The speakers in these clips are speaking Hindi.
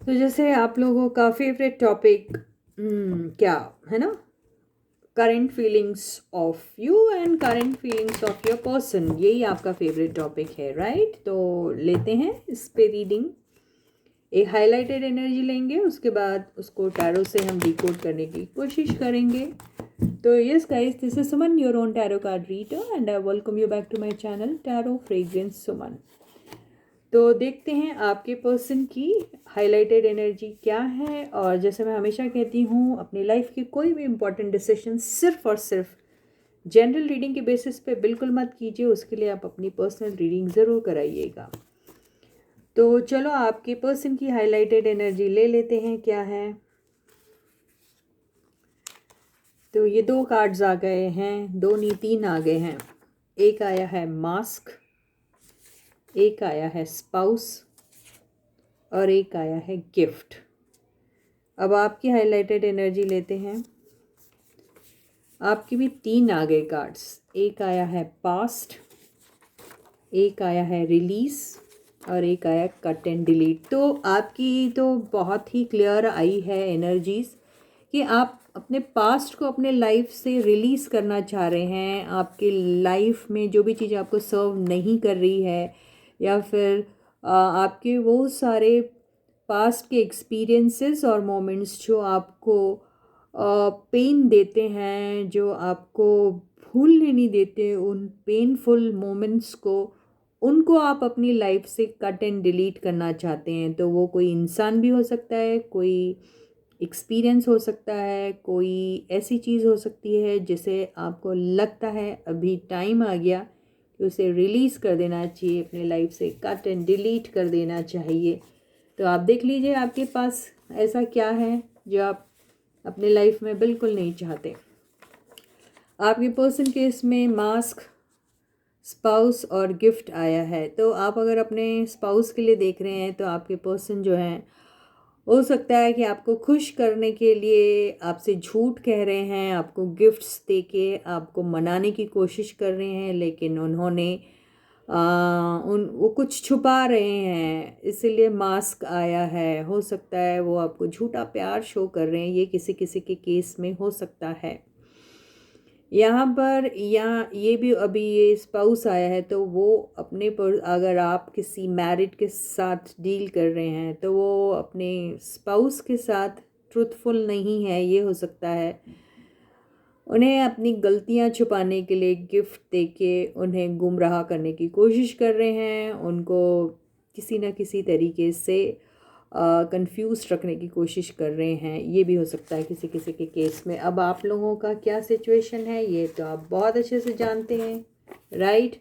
तो जैसे आप लोगों का फेवरेट टॉपिक क्या है ना, current feelings of you and current feelings of your person, यही आपका फेवरेट टॉपिक है, राइट? तो लेते हैं इस पे रीडिंग। एक हाईलाइटेड एनर्जी लेंगे, उसके बाद उसको टैरो से हम डिकोड करने की कोशिश करेंगे। तो yes guys, this is Suman, your own tarot card reader, and I welcome you back to my channel tarot fragrance Suman. तो देखते हैं आपके पर्सन की हाइलाइटेड एनर्जी क्या है। और जैसे मैं हमेशा कहती हूँ, अपनी लाइफ की कोई भी इम्पोर्टेंट डिसीजन सिर्फ और सिर्फ जनरल रीडिंग के बेसिस पे बिल्कुल मत कीजिए। उसके लिए आप अपनी पर्सनल रीडिंग ज़रूर कराइएगा। तो चलो आपके पर्सन की हाइलाइटेड एनर्जी ले लेते हैं क्या है। तो ये दो कार्ड्स आ गए हैं, दो नहीं तीन आ गए हैं। एक आया है मास्क, एक आया है स्पाउस और एक आया है गिफ्ट। अब आपकी हाइलाइटेड एनर्जी लेते हैं। आपकी भी तीन आ गए कार्ड्स, एक आया है पास्ट, एक आया है रिलीज और एक आया कट एंड डिलीट। तो आपकी तो बहुत ही क्लियर आई है एनर्जीज कि आप अपने पास्ट को अपने लाइफ से रिलीज़ करना चाह रहे हैं। आपकी लाइफ में जो भी चीज़ आपको सर्व नहीं कर रही है, या फिर आपके वो सारे पास्ट के एक्सपीरियंसेस और मोमेंट्स जो आपको पेन देते हैं, जो आपको भूलने नहीं देते, उन पेनफुल मोमेंट्स को, उनको आप अपनी लाइफ से कट एंड डिलीट करना चाहते हैं। तो वो कोई इंसान भी हो सकता है, कोई एक्सपीरियंस हो सकता है, कोई ऐसी चीज़ हो सकती है जिसे आपको लगता है अभी टाइम आ गया कि उसे रिलीज़ कर देना चाहिए, अपने लाइफ से कट एंड डिलीट कर देना चाहिए। तो आप देख लीजिए आपके पास ऐसा क्या है जो आप अपने लाइफ में बिल्कुल नहीं चाहते। आपके पर्सन के इसमें मास्क, स्पाउस और गिफ्ट आया है। तो आप अगर अपने स्पाउस के लिए देख रहे हैं, तो आपके पर्सन जो है, हो सकता है कि आपको खुश करने के लिए आपसे झूठ कह रहे हैं, आपको गिफ्ट्स देके आपको मनाने की कोशिश कर रहे हैं, लेकिन उन्होंने उन वो कुछ छुपा रहे हैं, इसीलिए मास्क आया है। हो सकता है वो आपको झूठा प्यार शो कर रहे हैं, ये किसी किसी के केस में हो सकता है। यहाँ पर यहाँ ये भी अभी ये स्पाउस आया है, तो वो अपने पर, अगर आप किसी मैरिड के साथ डील कर रहे हैं, तो वो अपने स्पाउस के साथ ट्रूथफुल नहीं है। ये हो सकता है उन्हें अपनी गलतियाँ छुपाने के लिए गिफ्ट देके उन्हें गुमराह करने की कोशिश कर रहे हैं, उनको किसी न किसी तरीके से कंफ्यूज रखने की कोशिश कर रहे हैं। ये भी हो सकता है किसी किसी के केस में। अब आप लोगों का क्या सिचुएशन है ये तो आप बहुत अच्छे से जानते हैं, राइट?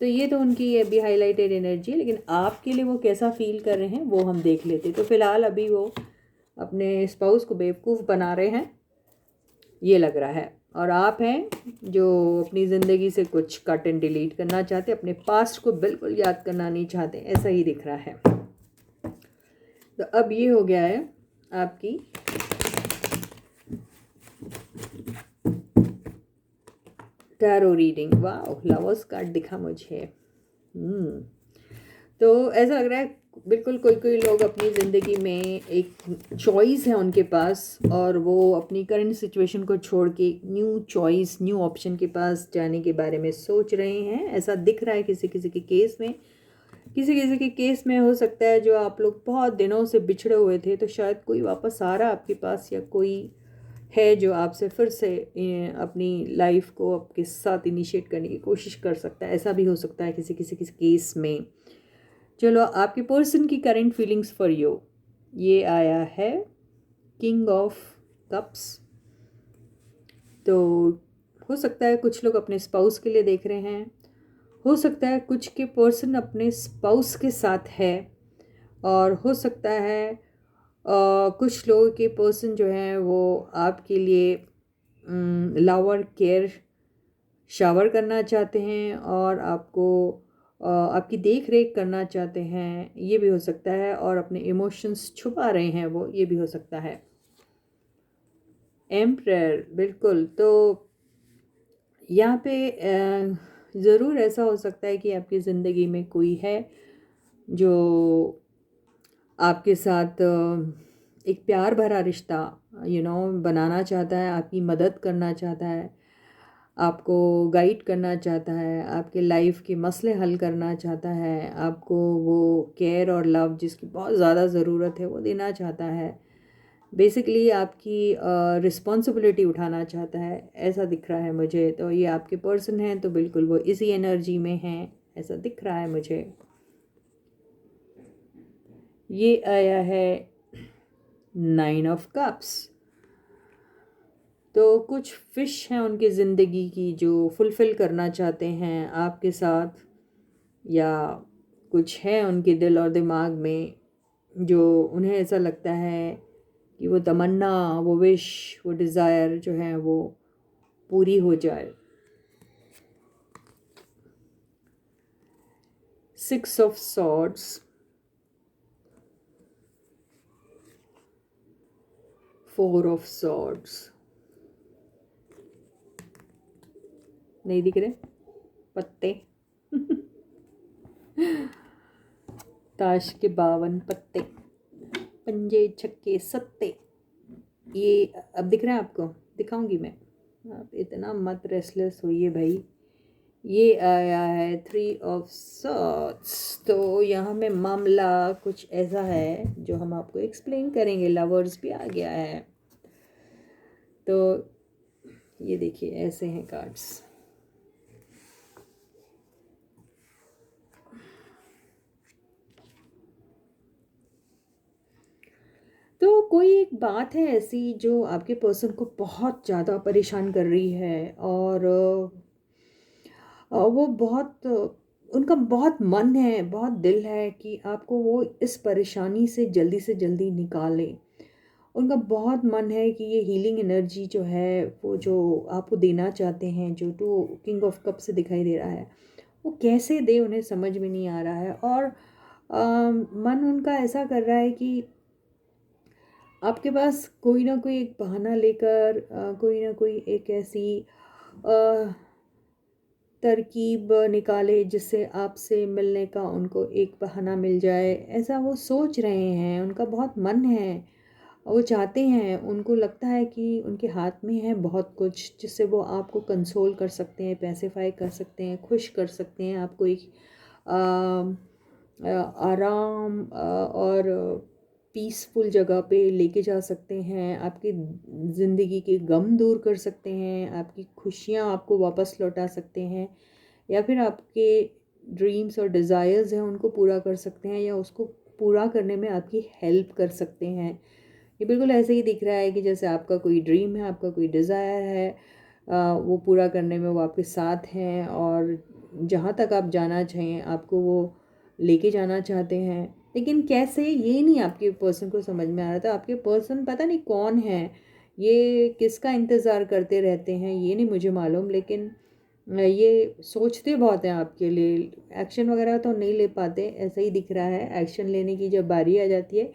तो ये तो उनकी अभी हाईलाइटेड एनर्जी है, लेकिन आपके लिए वो कैसा फील कर रहे हैं वो हम देख लेते। तो फिलहाल अभी वो अपने स्पाउस को बेवकूफ़ बना रहे हैं, ये लग रहा है। और आप हैं जो अपनी ज़िंदगी से कुछ कट एंड डिलीट करना चाहते, अपने पास्ट को बिल्कुल याद करना नहीं चाहते, ऐसा ही दिख रहा है। तो अब ये हो गया है आपकी टैरो रीडिंग। वाह, लवर्स कार्ड दिखा मुझे। तो ऐसा लग रहा है बिल्कुल कोई कोई लोग अपनी ज़िंदगी में एक चॉइस है उनके पास, और वो अपनी करंट सिचुएशन को छोड़ के न्यू चॉइस, न्यू ऑप्शन के पास जाने के बारे में सोच रहे हैं, ऐसा दिख रहा है किसी किसी के केस में। किसी किसी के केस में हो सकता है जो आप लोग बहुत दिनों से बिछड़े हुए थे, तो शायद कोई वापस आ रहा है आपके पास, या कोई है जो आपसे फिर से अपनी लाइफ को आपके साथ इनिशिएट करने की कोशिश कर सकता है। ऐसा भी हो सकता है किसी किसी के केस में। चलो, आपके पर्सन की करंट फीलिंग्स फॉर यू, ये आया है किंग ऑफ कप्स। तो हो सकता है कुछ लोग अपने स्पाउस के लिए देख रहे हैं, हो सकता है कुछ के पर्सन अपने स्पाउस के साथ है, और हो सकता है कुछ लोगों के पर्सन जो हैं वो आपके लिए लव और केयर शावर करना चाहते हैं, और आपको आपकी देख रेख करना चाहते हैं, ये भी हो सकता है। और अपने इमोशंस छुपा रहे हैं वो, ये भी हो सकता है। एम्परर, बिल्कुल। तो यहाँ पे ज़रूर ऐसा हो सकता है कि आपकी ज़िंदगी में कोई है जो आपके साथ एक प्यार भरा रिश्ता बनाना चाहता है, आपकी मदद करना चाहता है, आपको गाइड करना चाहता है, आपके लाइफ के मसले हल करना चाहता है, आपको वो केयर और लव जिसकी बहुत ज़्यादा ज़रूरत है वो देना चाहता है। बेसिकली आपकी रिस्पॉन्सिबिलिटी उठाना चाहता है, ऐसा दिख रहा है मुझे। तो ये आपके पर्सन हैं तो बिल्कुल वो इसी एनर्जी में हैं, ऐसा दिख रहा है मुझे। ये आया है 9 ऑफ कप्स। तो कुछ फिश हैं उनकी ज़िंदगी की जो फुलफ़िल करना चाहते हैं आपके साथ, या कुछ है उनके दिल और दिमाग में जो उन्हें ऐसा लगता है कि वो तमन्ना, वो विश, वो डिज़ायर जो है वो पूरी हो जाए। 6 ऑफ सॉर्ड्स, 4 ऑफ सॉर्ड्स, नहीं दिख रहे पत्ते ताश के 52 पत्ते, पंजे छक्के सत्ते, ये अब दिख रहा है आपको? दिखाऊंगी मैं, आप इतना मत रेस्टलेस होइए भाई। ये आया है 3 ऑफ सॉर्ड्स। तो यहाँ में मामला कुछ ऐसा है जो हम आपको एक्सप्लेन करेंगे। लवर्स भी आ गया है। तो ये देखिए ऐसे हैं कार्ड्स। तो कोई एक बात है ऐसी जो आपके पर्सन को बहुत ज़्यादा परेशान कर रही है, और वो बहुत उनका बहुत मन है, बहुत दिल है कि आपको वो इस परेशानी से जल्दी निकालें। उनका बहुत मन है कि ये हीलिंग एनर्जी जो है वो जो आपको देना चाहते हैं, जो टू किंग ऑफ कप से दिखाई दे रहा है, वो कैसे दे उन्हें समझ में नहीं आ रहा है। और मन उनका ऐसा कर रहा है कि आपके पास कोई ना कोई एक बहाना लेकर कोई ना कोई एक ऐसी तरकीब निकाले जिससे आपसे मिलने का उनको एक बहाना मिल जाए, ऐसा वो सोच रहे हैं। उनका बहुत मन है, वो चाहते हैं, उनको लगता है कि उनके हाथ में है बहुत कुछ जिससे वो आपको कंसोल कर सकते हैं, पैसिफाई कर सकते हैं, खुश कर सकते हैं, आपको एक आराम और पीसफुल जगह पे लेके जा सकते हैं, आपकी ज़िंदगी के गम दूर कर सकते हैं, आपकी खुशियाँ आपको वापस लौटा सकते हैं, या फिर आपके ड्रीम्स और डिज़ायर्स हैं उनको पूरा कर सकते हैं, या उसको पूरा करने में आपकी हेल्प कर सकते हैं। ये बिल्कुल ऐसे ही दिख रहा है कि जैसे आपका कोई ड्रीम है, आपका कोई डिज़ायर है, वो पूरा करने में वो आपके साथ हैं, और जहाँ तक आप जाना चाहें आपको वो लेके जाना चाहते हैं। लेकिन कैसे, ये नहीं आपके पर्सन को समझ में आ रहा था। आपके पर्सन पता नहीं कौन है, ये किसका इंतज़ार करते रहते हैं ये नहीं मुझे मालूम, लेकिन ये सोचते बहुत हैं आपके लिए। एक्शन वगैरह तो नहीं ले पाते, ऐसा ही दिख रहा है। एक्शन लेने की जब बारी आ जाती है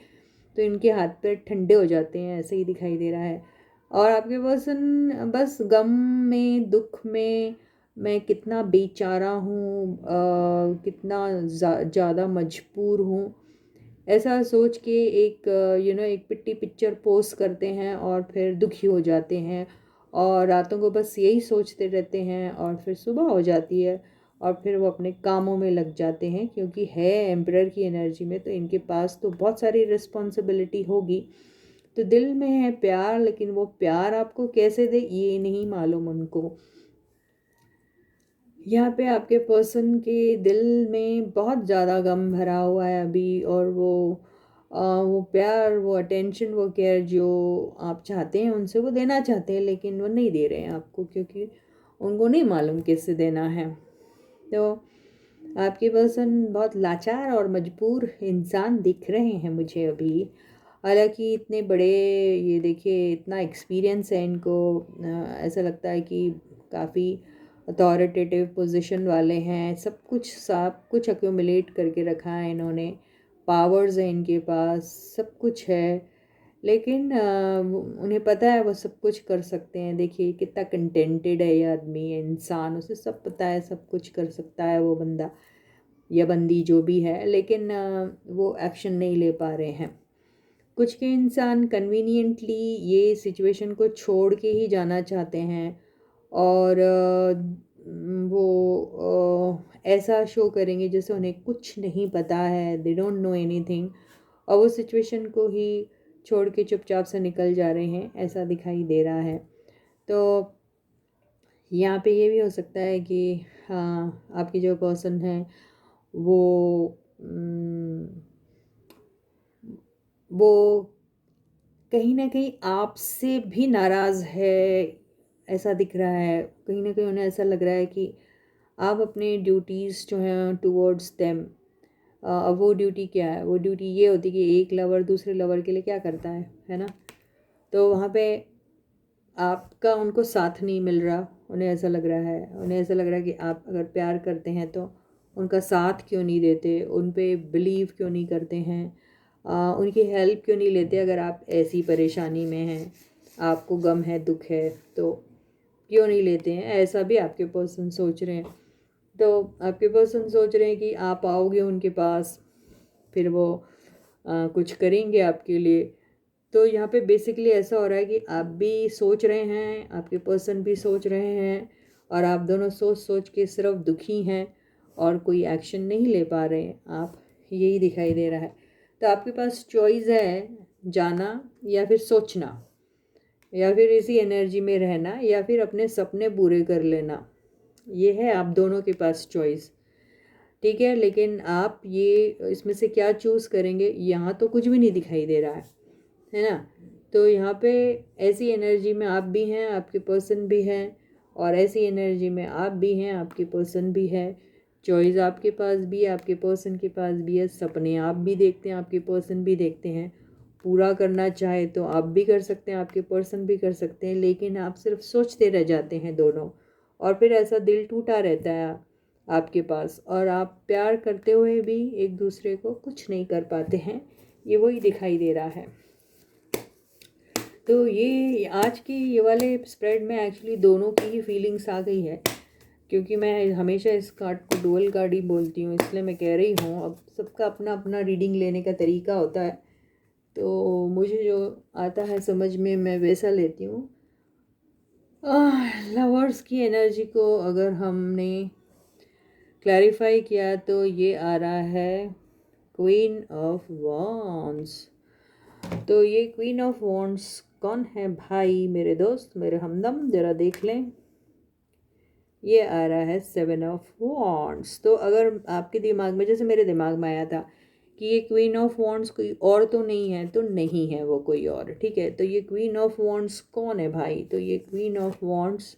तो इनके हाथ पैर ठंडे हो जाते हैं, ऐसे ही दिखाई दे रहा है। और आपके पर्सन बस गम में, दुख में, मैं कितना बेचारा हूँ, कितना ज़्यादा मजबूर हूँ, ऐसा सोच के एक एक पिट्टी पिक्चर पोस्ट करते हैं और फिर दुखी हो जाते हैं, और रातों को बस यही सोचते रहते हैं, और फिर सुबह हो जाती है और फिर वो अपने कामों में लग जाते हैं। क्योंकि है एम्परर की एनर्जी में, तो इनके पास तो बहुत सारी रिस्पॉन्सिबिलिटी होगी। तो दिल में है प्यार, लेकिन वो प्यार आपको कैसे दे ये नहीं मालूम उनको। यहाँ पे आपके पर्सन के दिल में बहुत ज़्यादा गम भरा हुआ है अभी, और वो प्यार, वो अटेंशन, वो केयर जो आप चाहते हैं उनसे वो देना चाहते हैं, लेकिन वो नहीं दे रहे हैं आपको, क्योंकि उनको नहीं मालूम कैसे देना है। तो आपके पर्सन बहुत लाचार और मजबूर इंसान दिख रहे हैं मुझे अभी। हालांकि इतने बड़े, ये देखिए इतना एक्सपीरियंस है इनको, ऐसा लगता है कि काफ़ी अथॉरिटेटिव पोजीशन वाले हैं, सब कुछ अक्यूमुलेट करके रखा है इन्होंने, पावर्स हैं इनके पास, सब कुछ है। लेकिन उन्हें पता है वो सब कुछ कर सकते हैं। देखिए कितना कंटेंटेड है ये आदमी, ये इंसान, उसे सब पता है, सब कुछ कर सकता है वो बंदा। या बंदी जो भी है, लेकिन वो एक्शन नहीं ले पा रहे हैं। कुछ के इंसान कन्वीनियंटली ये सिचुएशन को छोड़ के ही जाना चाहते हैं और वो ऐसा शो करेंगे जैसे उन्हें कुछ नहीं पता है, दे डोंट नो एनीथिंग, और वो सिचुएशन को ही छोड़ के चुपचाप से निकल जा रहे हैं, ऐसा दिखाई दे रहा है। तो यहाँ पे ये भी हो सकता है कि हाँ, आपकी जो पर्सन है वो वो कहीं ना कहीं आपसे भी नाराज़ है, ऐसा दिख रहा है। कहीं ना कहीं उन्हें ऐसा लग रहा है कि आप अपने ड्यूटीज़ जो हैं टुवर्ड्स देम, अब वो ड्यूटी क्या है, वो ड्यूटी ये होती है कि एक लवर दूसरे लवर के लिए क्या करता है ना। तो वहाँ पे आपका उनको साथ नहीं मिल रहा, उन्हें ऐसा लग रहा है, उन्हें ऐसा लग रहा है कि आप अगर प्यार करते हैं तो उनका साथ क्यों नहीं देते, उन पे बिलीव क्यों नहीं करते हैं, उनकी हेल्प क्यों नहीं लेते। अगर आप ऐसी परेशानी में हैं, आपको गम है, दुख है, तो क्यों नहीं लेते हैं, ऐसा भी आपके पर्सन सोच रहे हैं। तो आपके पर्सन सोच रहे हैं कि आप आओगे उनके पास, फिर वो कुछ करेंगे आपके लिए। तो यहाँ पे बेसिकली ऐसा हो रहा है कि आप भी सोच रहे हैं, आपके पर्सन भी सोच रहे हैं, और आप दोनों सोच सोच के सिर्फ दुखी हैं और कोई एक्शन नहीं ले पा रहे हैं आप, यही दिखाई दे रहा है। तो आपके पास चॉइस है, जाना या फिर सोचना, या फिर इसी एनर्जी में रहना, या फिर अपने सपने पूरे कर लेना। ये है आप दोनों के पास चॉइस, ठीक है। लेकिन आप ये इसमें से क्या चूज़ करेंगे, यहाँ तो कुछ भी नहीं दिखाई दे रहा है ना। तो यहाँ पे ऐसी एनर्जी में आप भी हैं, आपके पर्सन भी हैं, और ऐसी एनर्जी में आप भी हैं, आपके पर्सन भी है। चॉइस आपके पास भी है, आपके पर्सन के पास भी है। सपने आप भी देखते हैं, आपके पर्सन भी देखते हैं। पूरा करना चाहे तो आप भी कर सकते हैं, आपके पर्सन भी कर सकते हैं, लेकिन आप सिर्फ सोचते रह जाते हैं दोनों, और फिर ऐसा दिल टूटा रहता है आपके पास, और आप प्यार करते हुए भी एक दूसरे को कुछ नहीं कर पाते हैं। ये वही दिखाई दे रहा है। तो ये आज की ये वाले स्प्रेड में एक्चुअली दोनों की ही फीलिंग्स आ गई है, क्योंकि मैं हमेशा इस कार्ड को डुअल कार्ड ही बोलती हूँ, इसलिए मैं कह रही हूँ। अब सबका अपना अपना रीडिंग लेने का तरीका होता है, तो मुझे जो आता है समझ में मैं वैसा लेती हूँ। लवर्स की एनर्जी को अगर हमने क्लैरिफाई किया तो ये आ रहा है क्वीन ऑफ वॉन्ड्स। तो ये क्वीन ऑफ वॉन्ड्स कौन है भाई, मेरे दोस्त, मेरे हमदम, ज़रा देख लें। ये आ रहा है 7 ऑफ वॉन्ड्स। तो अगर आपके दिमाग में, जैसे मेरे दिमाग में आया था कि ये क्वीन ऑफ वॉन्ड्स कोई और तो नहीं है, तो नहीं है वो कोई और, ठीक है। तो ये क्वीन ऑफ वॉन्ड्स कौन है भाई, तो ये क्वीन ऑफ वॉन्ड्स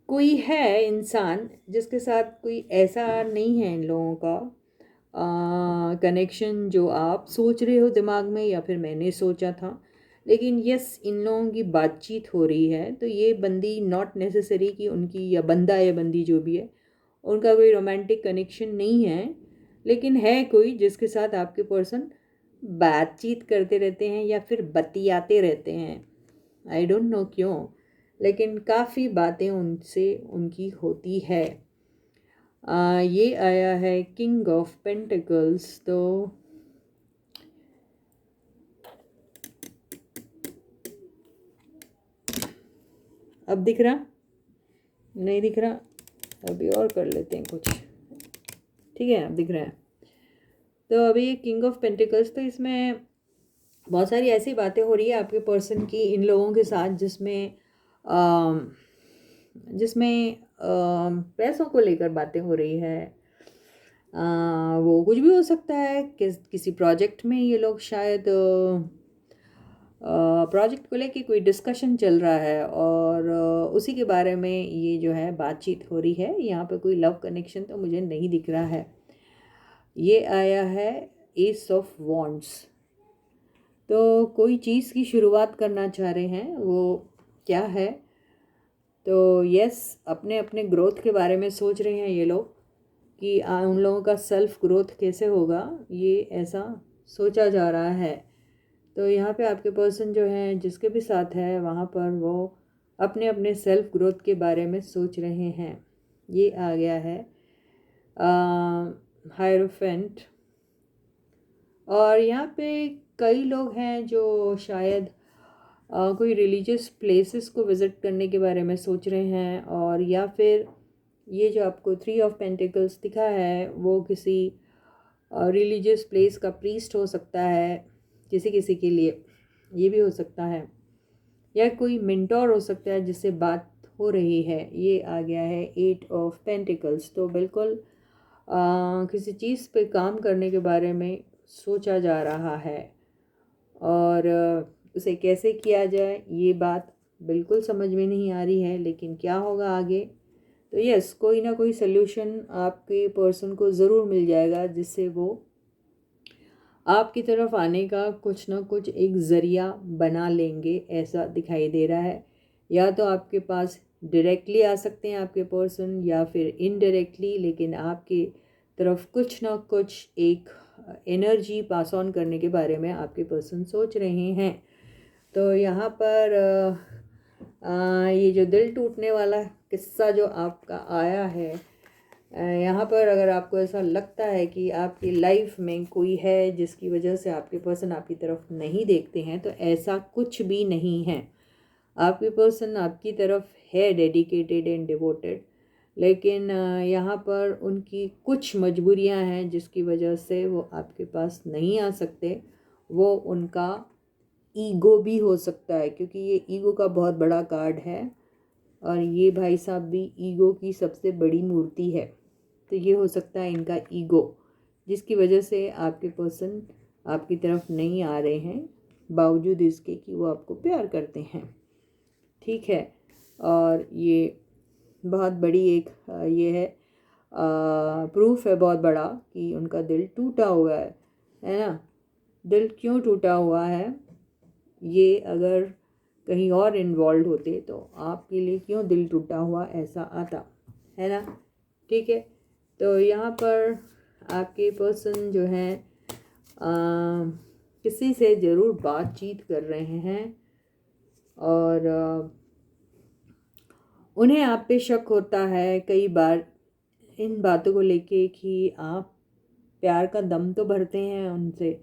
कोई है इंसान जिसके साथ कोई ऐसा नहीं है इन लोगों का कनेक्शन जो आप सोच रहे हो दिमाग में, या फिर मैंने सोचा था। लेकिन यस, इन लोगों की बातचीत हो रही है। तो ये बंदी नॉट नेसेसरी कि उनकी, या बंदा या बंदी जो भी है, उनका कोई रोमांटिक कनेक्शन नहीं है, लेकिन है कोई जिसके साथ आपके पर्सन बातचीत करते रहते हैं या फिर बतियाते रहते हैं। आई डोंट नो क्यों, लेकिन काफ़ी बातें उनसे उनकी होती है। ये आया है किंग ऑफ पेंटिकल्स। तो अब दिख रहा, नहीं दिख रहा, अभी और कर लेते हैं कुछ, ठीक है। अब दिख रहा है। तो अभी किंग ऑफ पेंटिकल्स, तो इसमें बहुत सारी ऐसी बातें हो रही है आपके पर्सन की इन लोगों के साथ, जिसमें पैसों को लेकर बातें हो रही है। वो कुछ भी हो सकता है, किसी प्रोजेक्ट में ये लोग शायद प्रोजेक्ट को लेके कोई डिस्कशन चल रहा है, और उसी के बारे में ये जो है बातचीत हो रही है। यहाँ पे कोई लव कनेक्शन तो मुझे नहीं दिख रहा है। ये आया है एस ऑफ वॉन्ड्स। तो कोई चीज़ की शुरुआत करना चाह रहे हैं, वो क्या है, तो यस, अपने अपने ग्रोथ के बारे में सोच रहे हैं ये लोग कि उन लोगों का सेल्फ ग्रोथ कैसे होगा, ये ऐसा सोचा जा रहा है। तो यहाँ पे आपके पर्सन जो हैं, जिसके भी साथ है, वहाँ पर वो अपने अपने सेल्फ ग्रोथ के बारे में सोच रहे हैं। ये आ गया है हायरोफेंट। और यहाँ पे कई लोग हैं जो शायद कोई रिलीजियस प्लेसेस को विज़िट करने के बारे में सोच रहे हैं, और या फिर ये जो आपको 3 ऑफ पेंटिकल्स दिखा है वो किसी रिलीजियस प्लेस का प्रीस्ट हो सकता है, किसी किसी के लिए ये भी हो सकता है, या कोई मेंटोर हो सकता है जिससे बात हो रही है। ये आ गया है 8 ऑफ पेंटिकल्स। तो बिल्कुल किसी चीज़ पे काम करने के बारे में सोचा जा रहा है, और उसे कैसे किया जाए ये बात बिल्कुल समझ में नहीं आ रही है, लेकिन क्या होगा आगे। तो यस, कोई ना कोई सल्यूशन आपके पर्सन को ज़रूर मिल जाएगा जिससे वो आपकी तरफ आने का कुछ ना कुछ एक ज़रिया बना लेंगे, ऐसा दिखाई दे रहा है। या तो आपके पास डायरेक्टली आ सकते हैं आपके पर्सन, या फिर इनडायरेक्टली, लेकिन आपके तरफ कुछ ना कुछ एक एनर्जी पास ऑन करने के बारे में आपके पर्सन सोच रहे हैं। तो यहाँ पर ये जो दिल टूटने वाला किस्सा जो आपका आया है, यहाँ पर अगर आपको ऐसा लगता है कि आपकी लाइफ में कोई है जिसकी वजह से आपके पर्सन आपकी तरफ नहीं देखते हैं, तो ऐसा कुछ भी नहीं है। आपके पर्सन आपकी तरफ है डेडिकेटेड एंड डिवोटेड, लेकिन यहाँ पर उनकी कुछ मजबूरियाँ हैं जिसकी वजह से वो आपके पास नहीं आ सकते। वो उनका ईगो भी हो सकता है, क्योंकि ये ईगो का बहुत बड़ा कार्ड है, और ये भाई साहब भी ईगो की सबसे बड़ी मूर्ति है। तो ये हो सकता है इनका ईगो, जिसकी वजह से आपके पर्सन आपकी तरफ नहीं आ रहे हैं, बावजूद इसके कि वो आपको प्यार करते हैं। ठीक है, और ये बहुत बड़ी एक ये है प्रूफ है बहुत बड़ा कि उनका दिल टूटा हुआ है ना। दिल क्यों टूटा हुआ है, ये अगर कहीं और इन्वॉल्व होते तो आपके लिए क्यों दिल टूटा हुआ ऐसा आता, है ना। ठीक है, तो यहाँ पर आपके पर्सन जो हैं किसी से ज़रूर बातचीत कर रहे हैं, और उन्हें आप पे शक होता है कई बार इन बातों को लेके कि आप प्यार का दम तो भरते हैं उनसे,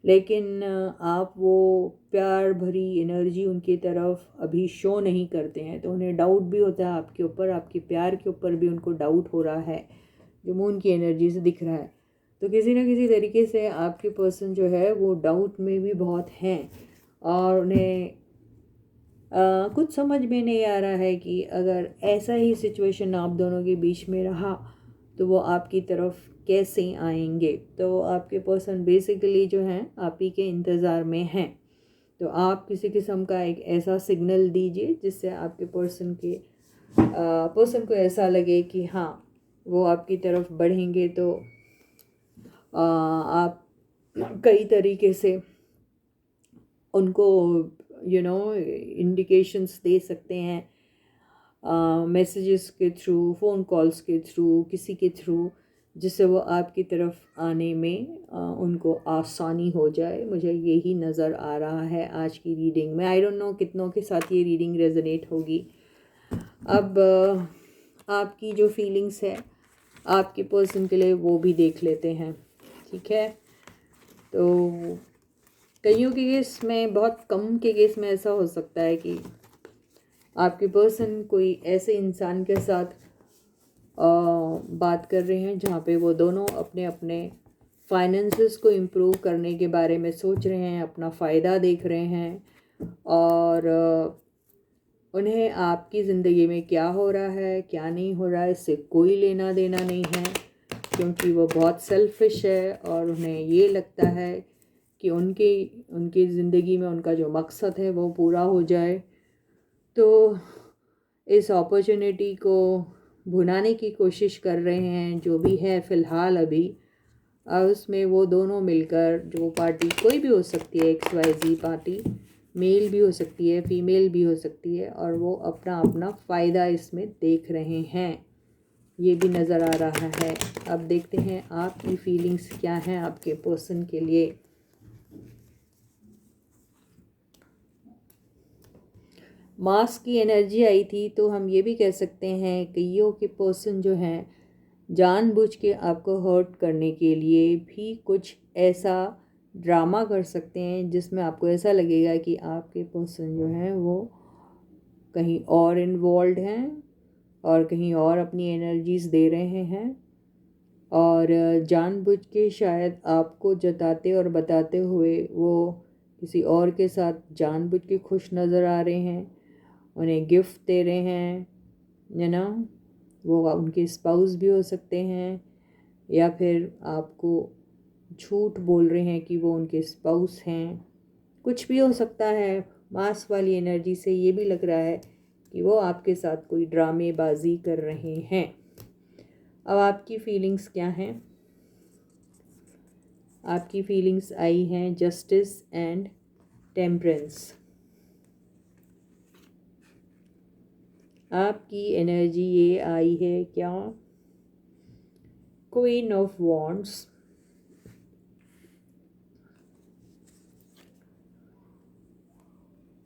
लेकिन आप वो प्यार भरी एनर्जी उनकी तरफ अभी शो नहीं करते हैं। तो उन्हें डाउट भी होता है आपके ऊपर, आपके प्यार के ऊपर भी उनको डाउट हो रहा है, जो मून की एनर्जी से दिख रहा है। तो किसी न किसी तरीके से आपके पर्सन जो है वो डाउट में भी बहुत हैं, और उन्हें कुछ समझ में नहीं आ रहा है कि अगर ऐसा ही सिचुएशन आप दोनों के बीच में रहा तो वो आपकी तरफ कैसे आएंगे। तो आपके पर्सन बेसिकली जो हैं आप ही के इंतज़ार में हैं। तो आप किसी किस्म का एक ऐसा सिग्नल दीजिए जिससे आपके पर्सन को ऐसा लगे कि हाँ वो आपकी तरफ बढ़ेंगे। तो आप कई तरीके से उनको इंडिकेशंस दे सकते हैं, मैसेजेस के थ्रू, फ़ोन कॉल्स के थ्रू, किसी के थ्रू, जिससे वो आपकी तरफ आने में उनको आसानी हो जाए। मुझे यही नज़र आ रहा है आज की रीडिंग में। आई डोंट नो कितनों के साथ ये रीडिंग रेजोनेट होगी। अब आपकी जो फीलिंग्स है आपके पर्सन के लिए वो भी देख लेते हैं। ठीक है, तो कईयों के केस में, बहुत कम के केस में ऐसा हो सकता है कि आपके पर्सन कोई ऐसे इंसान के साथ बात कर रहे हैं जहाँ पे वो दोनों अपने अपने फाइनेंसेस को इम्प्रूव करने के बारे में सोच रहे हैं, अपना फ़ायदा देख रहे हैं, और उन्हें आपकी ज़िंदगी में क्या हो रहा है क्या नहीं हो रहा है इससे कोई लेना देना नहीं है, क्योंकि वो बहुत सेल्फिश है, और उन्हें ये लगता है कि उनकी ज़िंदगी में उनका जो मकसद है वो पूरा हो जाए। तो इस अपॉर्चुनिटी को भुनाने की कोशिश कर रहे हैं जो भी है फ़िलहाल अभी। उसमें वो दोनों मिलकर, जो पार्टी कोई भी हो सकती है, XYZ पार्टी, मेल भी हो सकती है, फीमेल भी हो सकती है, और वो अपना अपना फ़ायदा इसमें देख रहे हैं, ये भी नज़र आ रहा है। अब देखते हैं आपकी फीलिंग्स क्या हैं आपके पर्सन के लिए। मास की एनर्जी आई थी, तो हम ये भी कह सकते हैं कईयों के पर्सन जो हैं जानबूझ के आपको हर्ट करने के लिए भी कुछ ऐसा ड्रामा कर सकते हैं जिसमें आपको ऐसा लगेगा कि आपके पर्सन जो हैं वो कहीं और इन्वॉल्व हैं और कहीं और अपनी एनर्जीज़ दे रहे हैं, और जानबूझ के शायद आपको जताते और बताते हुए वो किसी और के साथ जानबूझ के खुश नज़र आ रहे हैं, उन्हें गिफ्ट दे रहे हैं, यू नो, वो उनके स्पाउस भी हो सकते हैं, या फिर आपको झूठ बोल रहे हैं कि वो उनके स्पाउस हैं, कुछ भी हो सकता है। मास वाली एनर्जी से ये भी लग रहा है कि वो आपके साथ कोई ड्रामेबाजी कर रहे हैं। अब आपकी फीलिंग्स क्या हैं? आपकी फीलिंग्स आई हैं जस्टिस एंड टेम्परेंस। आपकी एनर्जी ये आई है क्या? Queen of wands,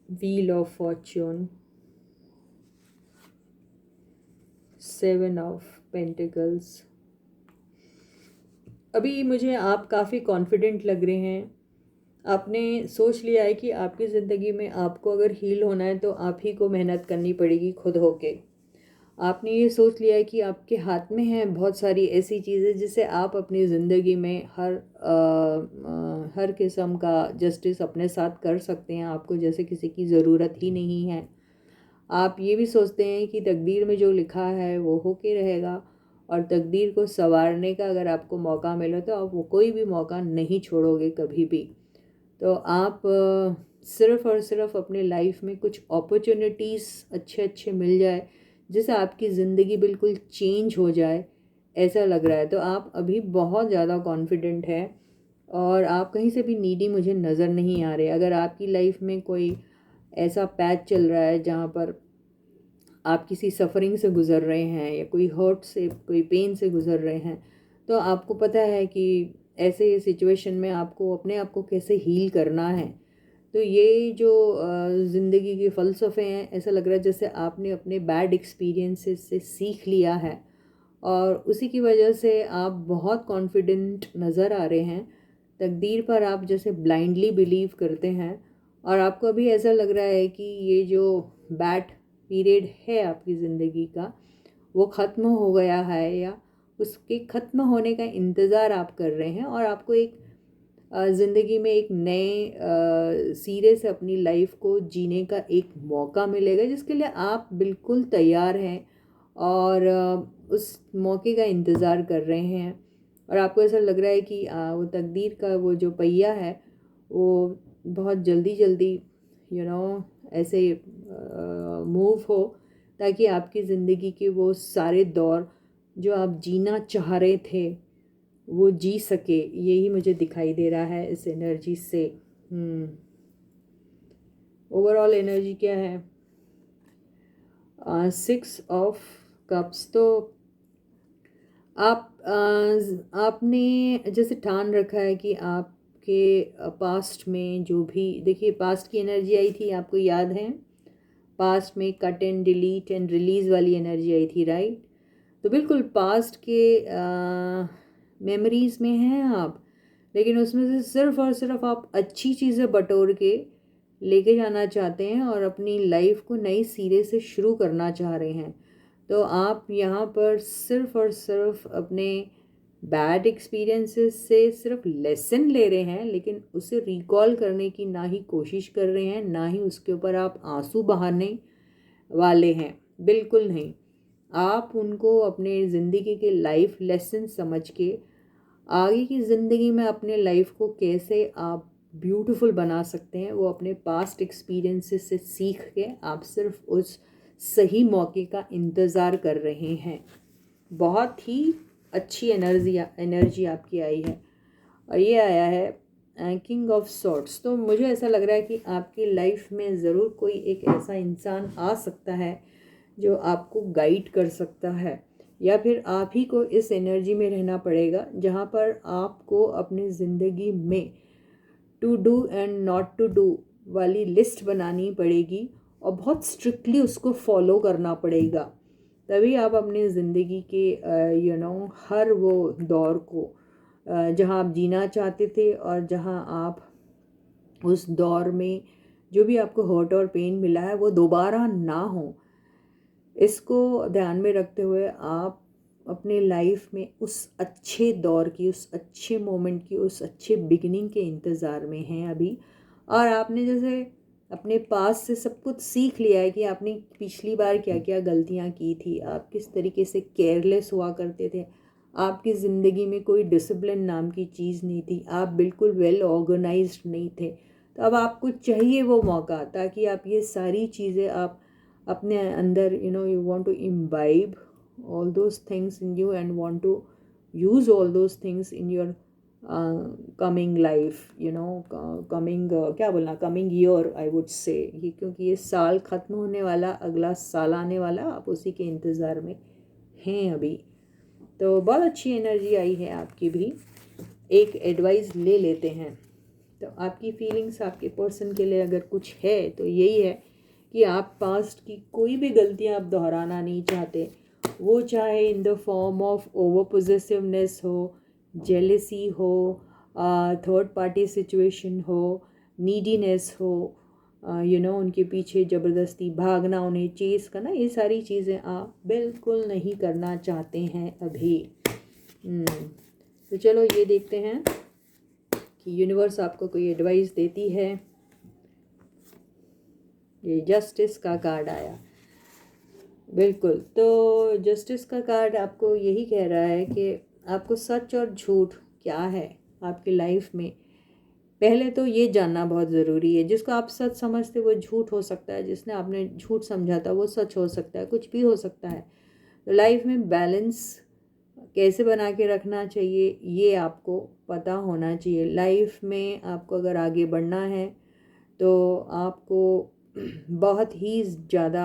wheel of Fortune, seven of pentacles. अभी मुझे आप काफ़ी कॉन्फिडेंट लग रहे हैं। आपने सोच लिया है कि आपकी ज़िंदगी में आपको अगर हील होना है तो आप ही को मेहनत करनी पड़ेगी खुद होके। आपने ये सोच लिया है कि आपके हाथ में हैं बहुत सारी ऐसी चीज़ें जिससे आप अपनी ज़िंदगी में हर किस्म का जस्टिस अपने साथ कर सकते हैं। आपको जैसे किसी की ज़रूरत ही नहीं है। आप ये भी सोचते हैं कि तकदीर में जो लिखा है वो होके रहेगा, और तकदीर को संवारने का अगर आपको मौका मिले तो आप वो कोई भी मौका नहीं छोड़ोगे कभी भी। तो आप सिर्फ़ और सिर्फ अपने लाइफ में कुछ अपॉर्चुनिटीज़ अच्छे अच्छे मिल जाए जिससे आपकी ज़िंदगी बिल्कुल चेंज हो जाए, ऐसा लग रहा है। तो आप अभी बहुत ज़्यादा कॉन्फिडेंट है और आप कहीं से भी नीडी मुझे नज़र नहीं आ रहे। अगर आपकी लाइफ में कोई ऐसा पैच चल रहा है जहाँ पर आप किसी सफ़रिंग से गुज़र रहे हैं या कोई हर्ट से, कोई पेन से गुज़र रहे हैं, तो आपको पता है कि ऐसे सिचुएशन में आपको अपने आप को कैसे हील करना है। तो ये जो ज़िंदगी के फ़लसफ़े हैं, ऐसा लग रहा है जैसे आपने अपने बैड एक्सपीरियंसेस से सीख लिया है और उसी की वजह से आप बहुत कॉन्फिडेंट नज़र आ रहे हैं। तकदीर पर आप जैसे ब्लाइंडली बिलीव करते हैं और आपको अभी ऐसा लग रहा है कि ये जो बैड पीरियड है आपकी ज़िंदगी का वो ख़त्म हो गया है, या उसके ख़त्म होने का इंतज़ार आप कर रहे हैं, और आपको एक ज़िंदगी में एक नए सिरे से अपनी लाइफ को जीने का एक मौका मिलेगा जिसके लिए आप बिल्कुल तैयार हैं और उस मौके का इंतज़ार कर रहे हैं। और आपको ऐसा लग रहा है कि वो तकदीर का वो जो पहिया है वो बहुत जल्दी जल्दी ऐसे मूव हो, ताकि आपकी ज़िंदगी के वो सारे दौर जो आप जीना चाह रहे थे वो जी सके। यही मुझे दिखाई दे रहा है इस एनर्जी से। ओवरऑल एनर्जी क्या है? 6 ऑफ कप्स। तो आपने जैसे ठान रखा है कि आपके पास्ट में जो भी, देखिए पास्ट की एनर्जी आई थी, आपको याद है? पास्ट में cut and delete and release वाली एनर्जी आई थी, राइट? तो बिल्कुल पास्ट के मेमोरीज़ में हैं आप, लेकिन उसमें से सिर्फ़ और सिर्फ आप अच्छी चीज़ें बटोर के लेके जाना चाहते हैं और अपनी लाइफ को नई सिरे से शुरू करना चाह रहे हैं। तो आप यहाँ पर सिर्फ़ और सिर्फ अपने बैड एक्सपीरियंसेस से सिर्फ लेसन ले रहे हैं, लेकिन उसे रिकॉल करने की ना ही कोशिश कर रहे हैं, ना ही उसके ऊपर आप आंसू बहाने वाले हैं, बिल्कुल नहीं। आप उनको अपने ज़िंदगी के लाइफ लेसन समझ के आगे की ज़िंदगी में अपने लाइफ को कैसे आप ब्यूटीफुल बना सकते हैं, वो अपने पास्ट एक्सपीरियंसेस से सीख के आप सिर्फ उस सही मौके का इंतज़ार कर रहे हैं। बहुत ही अच्छी एनर्जी आपकी आई है, और ये आया है किंग ऑफ सॉर्ड्स। तो मुझे ऐसा लग रहा है कि आपकी लाइफ में ज़रूर कोई एक ऐसा इंसान आ सकता है जो आपको गाइड कर सकता है, या फिर आप ही को इस एनर्जी में रहना पड़ेगा जहाँ पर आपको अपनी ज़िंदगी में to do and not to do वाली लिस्ट बनानी पड़ेगी और बहुत स्ट्रिक्टली उसको फॉलो करना पड़ेगा, तभी आप अपनी ज़िंदगी के हर वो दौर को जहाँ आप जीना चाहते थे और जहाँ आप उस दौर में जो भी आपको हर्ट और पेन मिला है वो दोबारा ना हो, इसको ध्यान में रखते हुए आप अपने लाइफ में उस अच्छे दौर की, उस अच्छे मोमेंट की, उस अच्छे बिगिनिंग के इंतज़ार में हैं अभी। और आपने जैसे अपने पास से सब कुछ सीख लिया है कि आपने पिछली बार क्या क्या गलतियां की थी, आप किस तरीके से केयरलेस हुआ करते थे, आपकी ज़िंदगी में कोई डिसिप्लिन नाम की चीज़ नहीं थी, आप बिल्कुल वेल ऑर्गेनाइज्ड नहीं थे। तो अब आपको चाहिए वो मौका ताकि आप ये सारी चीज़ें आप अपने अंदर you want to imbibe all those things in you and want to use all those things in your coming life, coming क्या बोलना, coming year I would say, ये क्योंकि ये साल ख़त्म होने वाला, अगला साल आने वाला, आप उसी के इंतज़ार में हैं अभी। तो बहुत अच्छी एनर्जी आई है आपकी भी। एक एडवाइस ले लेते हैं। तो आपकी फीलिंग्स आपके पर्सन के लिए अगर कुछ है तो यही है कि आप पास्ट की कोई भी गलतियां आप दोहराना नहीं चाहते, वो चाहे in the form of over possessiveness हो, जेलेसी हो, थर्ड पार्टी सिचुएशन हो, नीडीनेस हो, उनके पीछे ज़बरदस्ती भागना, उन्हें चेस करना, ये सारी चीज़ें आप बिल्कुल नहीं करना चाहते हैं अभी। तो चलो ये देखते हैं कि यूनिवर्स आपको कोई एडवाइस देती है। ये जस्टिस का कार्ड आया, बिल्कुल। तो जस्टिस का कार्ड आपको यही कह रहा है कि आपको सच और झूठ क्या है आपकी लाइफ में, पहले तो ये जानना बहुत ज़रूरी है। जिसको आप सच समझते वो झूठ हो सकता है, जिसने आपने झूठ समझा था वो सच हो सकता है, कुछ भी हो सकता है। तो लाइफ में बैलेंस कैसे बना के रखना चाहिए ये आपको पता होना चाहिए। लाइफ में आपको अगर आगे बढ़ना है तो आपको बहुत ही ज़्यादा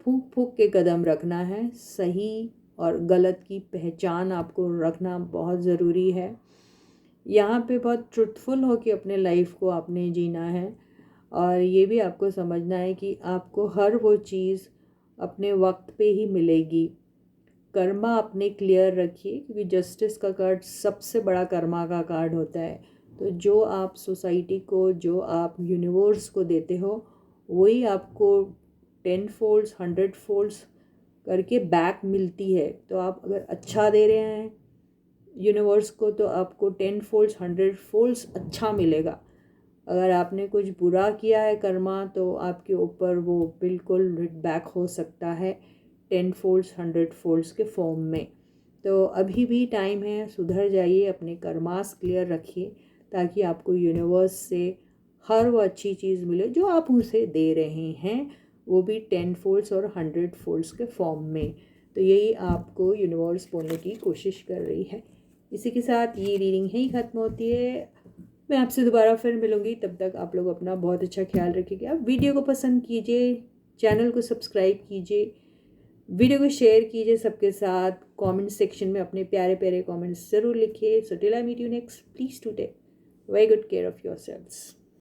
फूंक फूंक के कदम रखना है। सही और गलत की पहचान आपको रखना बहुत ज़रूरी है। यहाँ पे बहुत ट्रुथफुल हो कि अपने लाइफ को आपने जीना है, और ये भी आपको समझना है कि आपको हर वो चीज़ अपने वक्त पे ही मिलेगी। कर्मा अपने क्लियर रखिए, क्योंकि जस्टिस का कार्ड सबसे बड़ा कर्मा का कार्ड होता है। तो जो आप सोसाइटी को, जो आप यूनिवर्स को देते हो, वही आपको 10 फोल्ड्स 100 फोल्ड्स करके बैक मिलती है। तो आप अगर अच्छा दे रहे हैं यूनिवर्स को तो आपको 10 फोल्ड्स 100 फोल्ड्स अच्छा मिलेगा। अगर आपने कुछ बुरा किया है कर्मा, तो आपके ऊपर वो बिल्कुल बैक हो सकता है 10 फोल्ड्स 100 फोल्ड्स के फॉर्म में। तो अभी भी टाइम है, सुधर जाइए, अपने कर्मास क्लियर रखिए, ताकि आपको यूनिवर्स से हर वो अच्छी चीज़ मिले जो आप उसे दे रहे हैं, वो भी 10 फोल्ड्स और 100 फोल्ड्स के फॉर्म में। तो यही आपको यूनिवर्स बोलने की कोशिश कर रही है। इसी के साथ ये रीडिंग यहीं ख़त्म होती है। मैं आपसे दोबारा फिर मिलूँगी, तब तक आप लोग अपना बहुत अच्छा ख्याल रखिएगा। वीडियो को पसंद कीजिए, चैनल को सब्सक्राइब कीजिए, वीडियो को शेयर कीजिए सबके साथ। कमेंट सेक्शन में अपने प्यारे प्यारे कमेंट्स ज़रूर लिखिए। So till I meet you next, please to take very good care of yourselves.